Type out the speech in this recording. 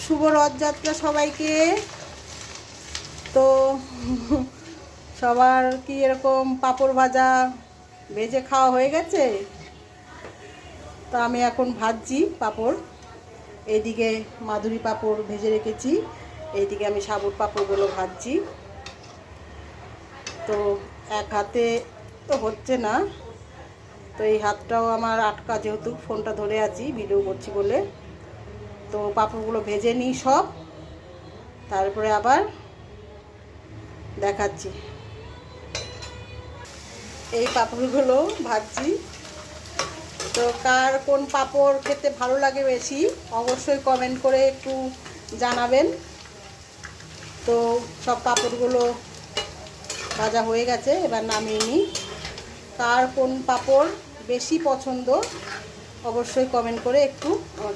শুভ রথযাত্রা সবাইকে। তো সবার কি এরকম পাঁপড় ভাজা ভেজে খাওয়া হয়ে গেছে? তো আমি এখন ভাজছি পাঁপড়। এইদিকে মাধুরী পাঁপড় ভেজে রেখেছি, এইদিকে আমি সাবুর পাঁপড়গুলো ভাজছি। তো এক হাতে তো হচ্ছে না, তো এই হাতটাও আমার আটকা, যেহেতু ফোনটা ধরে আছি ভিডিও করছি বলে। তো পাঁপড়গুলো ভেজে নিই সব, তারপরে আবার দেখাচ্ছি। এই পাঁপড়গুলো ভাজছি। তো কার কোন পাঁপড় খেতে ভালো লাগে বেশি অবশ্যই কমেন্ট করে একটু জানাবেন। তো সব পাঁপড়গুলো ভাজা হয়ে গেছে, এবার নামিয়ে নিই। কার কোন পাঁপড় বেশি পছন্দ অবশ্যই কমেন্ট করে একটু